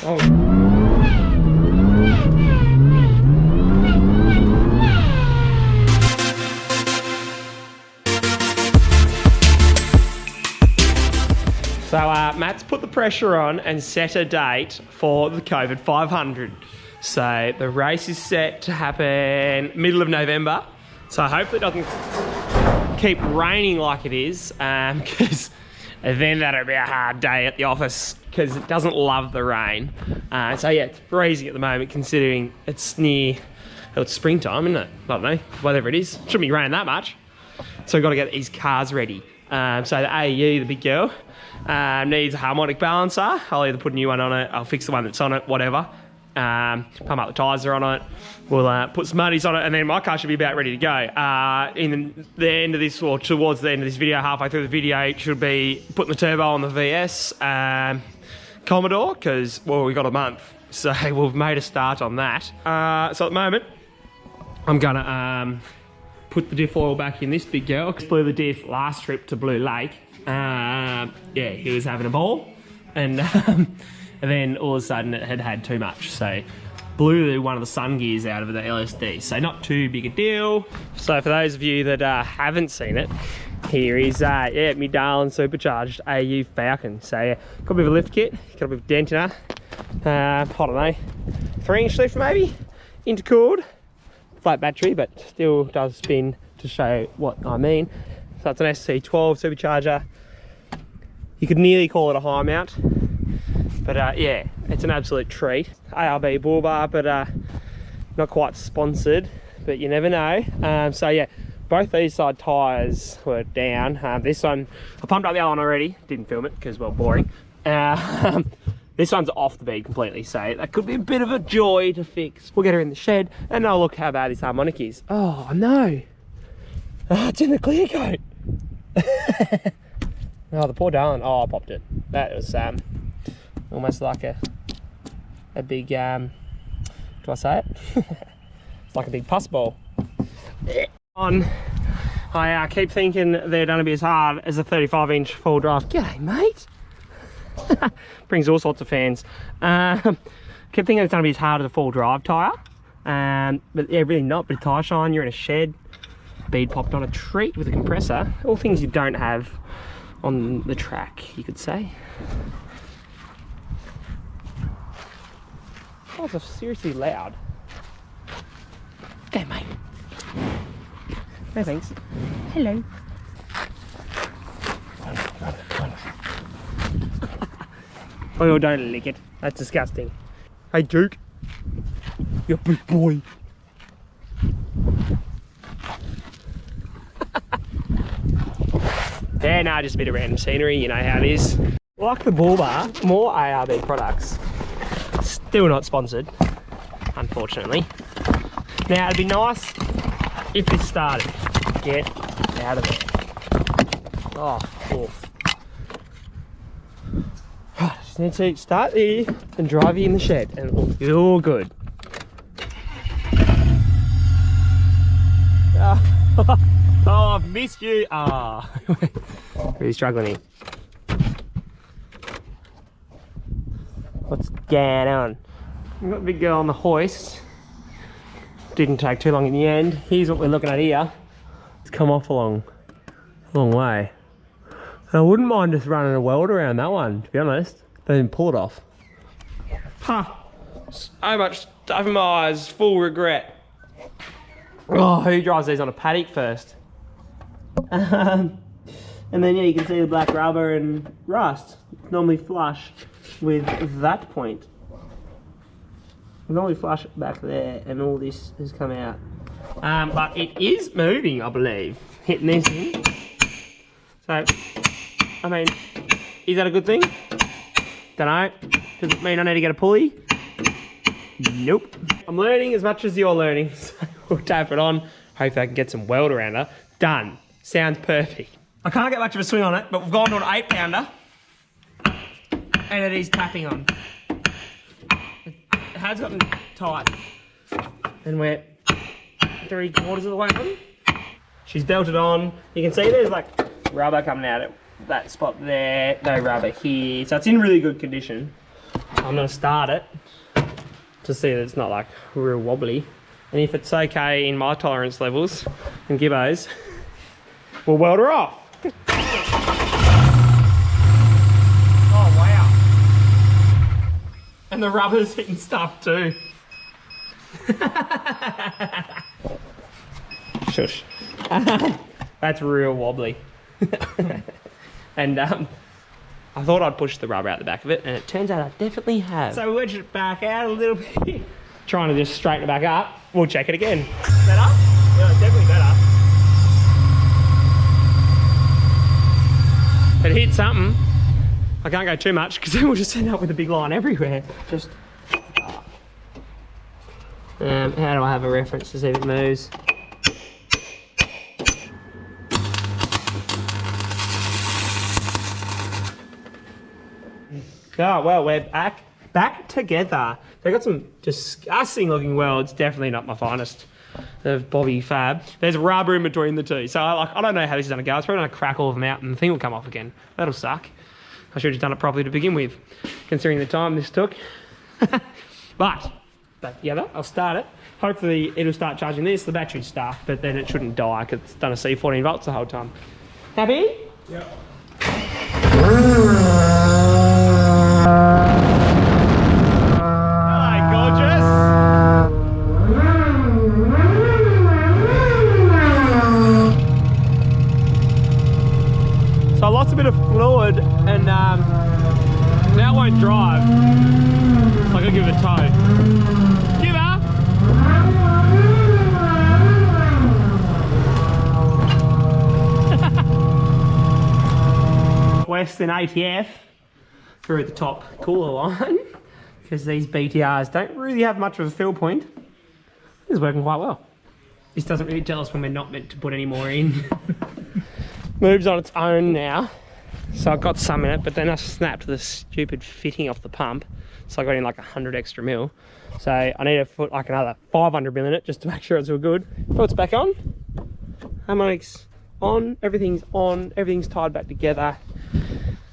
Oh. So Matt's put the pressure on and set a date for the COVID 500. So the race is set to happen middle of November. So I hope it doesn't keep raining like it is, because then that'll be a hard day at the office because it doesn't love the rain. So yeah, it's freezing at the moment considering it's near, well, it's springtime, isn't it? I don't know, whatever it is. Shouldn't be raining that much. So we've got to get these cars ready. So the AU, the big girl, needs a harmonic balancer. I'll either put a new one on it, I'll fix the one that's on it, whatever. Pump up the tyres are on it. We'll put some muddies on it, and then my car should be about ready to go. In the end of this, or towards the end of this video, halfway through the video, it should be putting the turbo on the VS Commodore, because, well, we got a month, so we've made a start on that. So at the moment, I'm gonna put the diff oil back in this big girl. Blew the diff last trip to Blue Lake. Yeah, he was having a ball, and and then all of a sudden it had had too much, so blew one of the sun gears out of the LSD. So not too big a deal. So for those of you that haven't seen it, here is yeah, my darling supercharged AU Falcon. So yeah, got a bit of a lift kit, got a bit of dent in her. I don't know, 3-inch lift maybe, intercooled, flat battery, but still does spin to show what I mean. So it's an SC12 supercharger. You could nearly call it a high mount, but yeah, it's an absolute treat. ARB bull bar, but not quite sponsored, but you never know. So yeah, both these side tyres were down. This one, I pumped up the other one already, didn't film it because, well, boring. This one's off the bead completely, so that could be a bit of a joy to fix. We'll get her in the shed, and oh, look how bad this harmonic is. Oh no, it's in the clear coat. Oh, the poor darling. Oh, I popped it. That was almost like a big, do I say it? It's like a big pus ball. I keep thinking they're going to be as hard as a 35-inch full drive. G'day, mate. Brings all sorts of fans. Kept thinking it's going to be as hard as a full drive tyre, but yeah, really not. But tyre shine, you're in a shed, bead popped on a treat with a compressor. All things you don't have on the track, you could say. Oh, it's seriously loud. Okay, mate. No thanks. Hello. Oh, don't lick it. That's disgusting. Hey, Duke. You're a big boy. Yeah, nah, just a bit of random scenery, you know how it is. Like the bull bar, more ARB products. Still not sponsored, unfortunately. Now, it'd be nice if this started. Get out of there. Oh, oof. Just need to start there and drive you in the shed, and it'll be all good. Oh, I've missed you. Ah, oh. Really struggling here. What's going on? We've got the big girl on the hoist. Didn't take too long in the end. Here's what we're looking at here. It's come off a long way. And I wouldn't mind just running a weld around that one, to be honest. Then pull it off. Huh. So much stuff in my eyes, full regret. Oh, who drives these on a paddock first? And then yeah, you can see the black rubber and rust. Normally flush with that point. Normally flush back there, and all this has come out. But it is moving, I believe. Hitting this in. So, I mean, is that a good thing? Dunno. Does it mean I need to get a pulley? Nope. I'm learning as much as you're learning, so we'll tap it on. Hopefully I can get some weld around her. Done. Sounds perfect. I can't get much of a swing on it, but we've gone to an 8-pounder. And it is tapping on. It has gotten tight. And we're 3/4 of the way on. She's belted on. You can see there's like rubber coming out at that spot there. No rubber here. So it's in really good condition. I'm gonna start it to see that it's not like real wobbly. And if it's okay in my tolerance levels and Gibbo's, we'll weld her off. Oh wow. And the rubber's hitting stuff too. Shush. That's real wobbly. And I thought I'd push the rubber out the back of it, and it turns out I definitely have. So we wedged it back out a little bit. Trying to just straighten it back up. We'll check it again. Better? Yeah, it's definitely better. It hit something. I can't go too much because then we'll just end up with a big line everywhere. Just. How do I have a reference to see if it moves? Oh, well, we're back together. They got some disgusting looking welds. Definitely not my finest of Bobby Fab. There's rubber in between the two. So I don't know how this is gonna go. It's probably gonna crack all of them out and the thing will come off again. That'll suck. I should have done it properly to begin with, considering the time this took. But back together, I'll start it. Hopefully it'll start charging this. The battery's stuck, but then it shouldn't die because it's done a C14 volts the whole time. Happy? Yep. So I lost a bit of fluid and now it won't drive. So I gotta give it a tow. Give her! Western ATF through the top cooler line because these BTRs don't really have much of a fill point. This is working quite well. This doesn't really tell us when we're not meant to put any more in. Moves on its own now. So I got some in it, but then I snapped the stupid fitting off the pump. So I got in like 100 extra mil. So I need to put like another 500 mil in it just to make sure it's all good. Put it back on. Harmonic's on, everything's tied back together.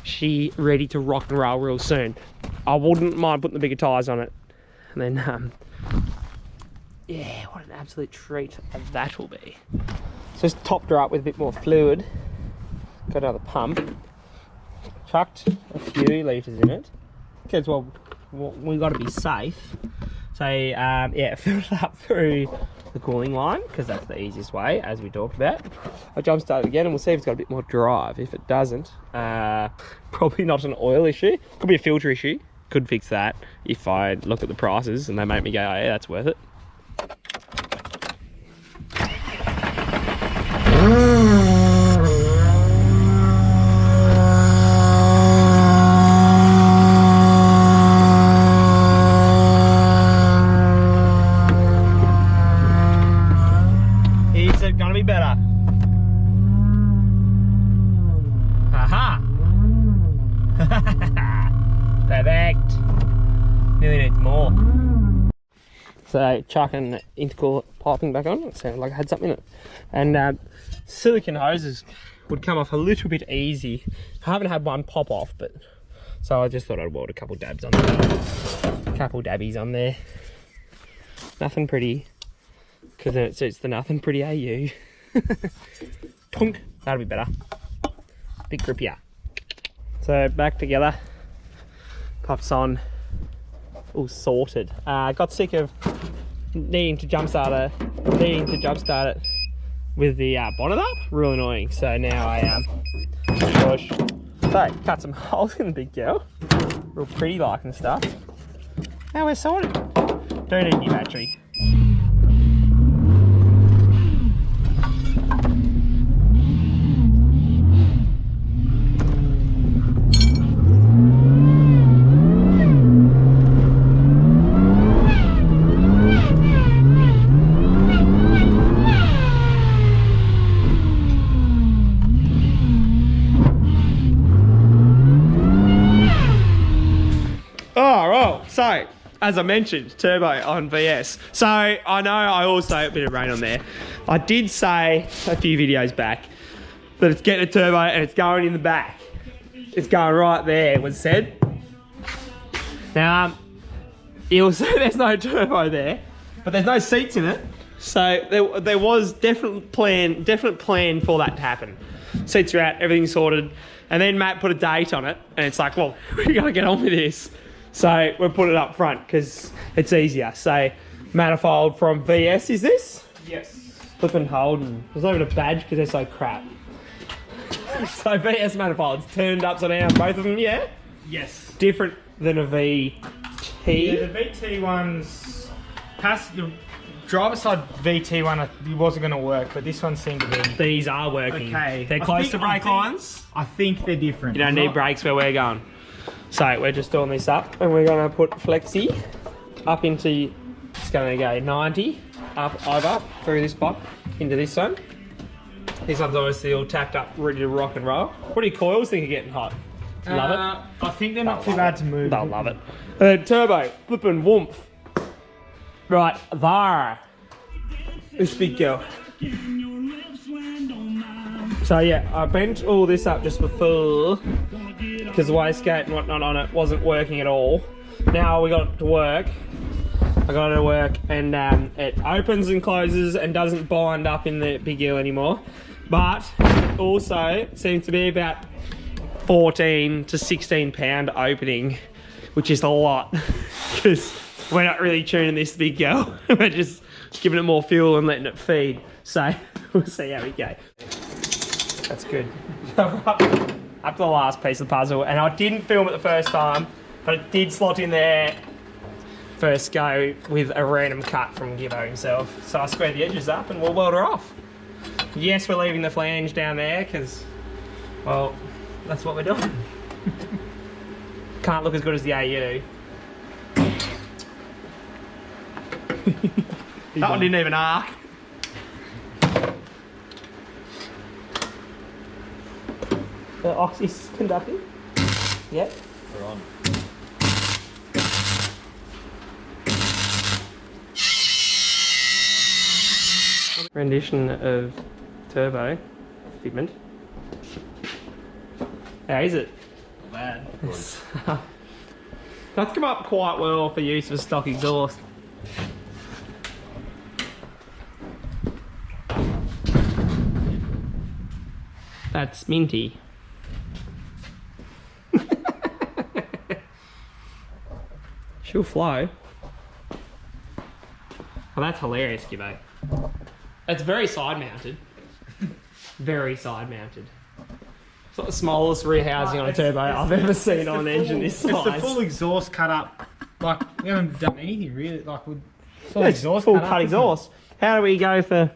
She ready to rock and roll real soon. I wouldn't mind putting the bigger tyres on it. And then, yeah, what an absolute treat that will be. So just topped her up with a bit more fluid. Got another pump. Chucked a few litres in it. Because, well, we've got to be safe. So, yeah, filled it up through the cooling line, because that's the easiest way, as we talked about. I'll jump start it again, and we'll see if it's got a bit more drive. If it doesn't, probably not an oil issue. Could be a filter issue. Could fix that if I look at the prices and they make me go, oh, yeah, that's worth it. Is it gonna be better? Aha! Perfect. Nearly needs more. So chucking the intercooler piping back on. It sounded like I had something in it. And silicone hoses would come off a little bit easy. I haven't had one pop off, but so I just thought I'd weld a couple dabs on there. A couple dabbies on there. Nothing pretty, because then it suits the nothing pretty AU. Tunk. That'll be better. Bit grippier. So back together. Puffs on. All sorted. Got sick of needing to jumpstart it with the bonnet up. Real annoying. So now I push. So cut some holes in the big girl. Real pretty like and stuff. Now we're sorted. Don't need new battery. So, as I mentioned, turbo on VS. So, I know I also a bit of rain on there. I did say a few videos back that it's getting a turbo and it's going in the back. It's going right there, it was said. Now, you'll see there's no turbo there, but there's no seats in it. So there was definite plan for that to happen. Seats are out, everything's sorted. And then Matt put a date on it, and it's like, well, we gotta get on with this. So we put it up front because it's easier. So manifold from VS, is this? Yes. Flipping Holden. There's not even a badge because they're so crap. So VS manifolds, turned upside down, both of them, yeah? Yes. Different than a VT. Yeah, the VT one's the driver side VT one it wasn't going to work, but this one seemed to be. These are working. Okay. They're close to brake lines. I think they're different. You don't need brakes where we're going. So we're just doing this up, and we're going to put Flexi up into. It's going to go 90 up over through this block into this one. This one's obviously all tacked up, ready to rock and roll. What do your coils think are getting hot? Love it. I think they're not too bad to move. They'll love it. And then turbo, flipping woomph. Right there. This big girl. So yeah, I bent all this up just before because the wastegate and whatnot on it wasn't working at all. Now we got it to work. I got it to work, and it opens and closes and doesn't bind up in the big girl anymore. But it also seems to be about 14 to 16 pound opening, which is a lot because we're not really tuning this big girl. We're just giving it more fuel and letting it feed. So we'll see how we go. That's good. Up to the last piece of the puzzle, and I didn't film it the first time, but it did slot in there first go with a random cut from Gibbo himself. So I squared the edges up and we'll weld her off. Yes, we're leaving the flange down there because, well, that's what we're doing. Can't look as good as the AU. That one didn't even arc. The oxy's conducting. Yep. We're on. Rendition of turbo fitment. How is it? Bad. That's come up quite well for use of stock exhaust. That's minty. She'll flow. Well, that's hilarious, Gibbo. It's very side mounted. Very side mounted. It's not the smallest rear housing on a turbo I've ever seen on an engine this size. It's the full exhaust cut up. Like, we haven't done anything really. Like, full Yeah, it's exhaust full cut cut up, exhaust. How do we go for...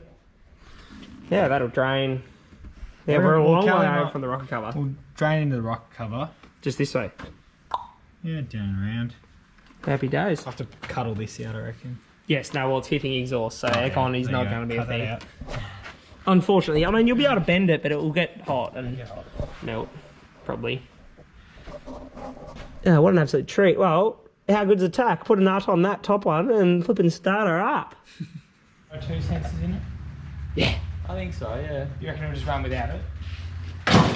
Yeah, that'll drain. Yeah, we're a long way over from the rocker cover. We'll drain into the rocker cover. Just this way. Yeah, down and around. Happy days. I'll have to cut all this out, I reckon. Yes, no, well, it's hitting exhaust, so aircon is There not you go. going to be a Cut that thing. out. Unfortunately, I mean, you'll be able to bend it, but it will get hot and melt, probably. Oh, what an absolute treat. Well, how good's a tack? Put a nut on that top one and flipping start her up. 2 sensors in it? Yeah. I think so, yeah. You reckon it'll just run without it?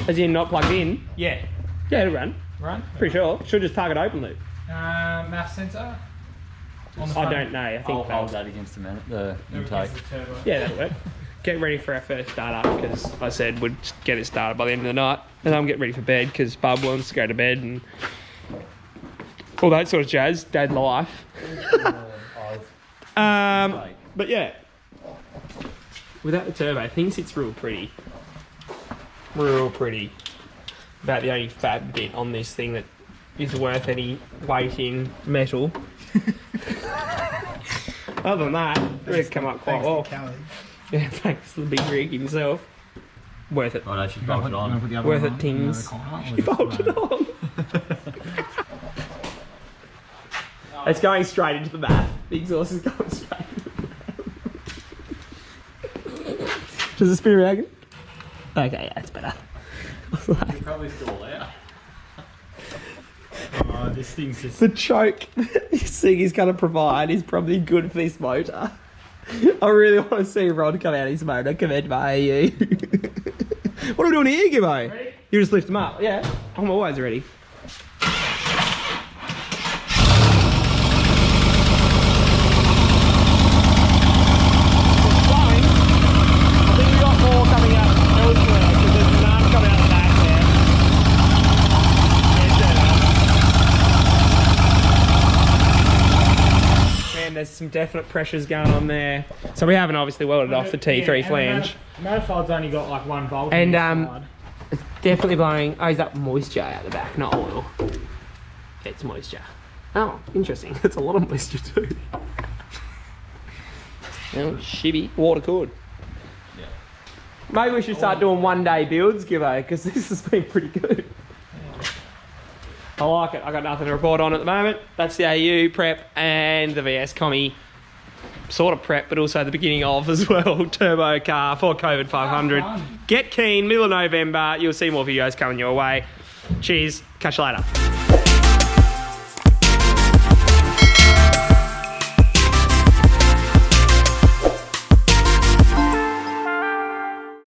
As in not plugged in? Yeah. Yeah, it'll run. Run? Pretty sure. Should just target open loop. Mass sensor? On the I front? don't know. I think I'll hold that against the intake. Against the turbo. Yeah, that'll work. Get ready for our first start up because I said we'd get it started by the end of the night, and I'm getting ready for bed because Bub wants to go to bed and all that sort of jazz. Dad life. But yeah, without the turbo, things it's real pretty. Real pretty. About the only fat bit on this thing that is worth any weight in metal. Other than that, it's come up quite well. Yeah, thanks to the big rig himself. Worth it. Right, I should bolt it on. Worth it, tings. You bolt it on. It's going straight into the bath. The exhaust is going straight into the bath. Does it spin around again? Okay, yeah, it's better. You're probably still allowed. Oh, this thing's just... The choke this thing is going to provide is probably good for this motor. I really want to see Rod come out of his motor compared to my AU. What are we doing here, Gibbo? Ready? You just lift them up. Yeah, I'm always ready. definite pressures going on there. So we haven't obviously welded off the T3 flange. The manifold's only got like 1 bolt. And inside. it's definitely blowing. Oh, is that moisture out the back, not oil? It's moisture. Oh, interesting. It's a lot of moisture too. Oh, shibby. Water cooled. Yeah. Maybe we should start doing 1-day builds, Gibbo, because this has been pretty good. I like it. I got nothing to report on at the moment. That's the AU prep and the VS Commie sort of prep, but also the beginning of as well. Turbo car for COVID 500. Get keen, middle of November. You'll see more videos coming your way. Cheers. Catch you later.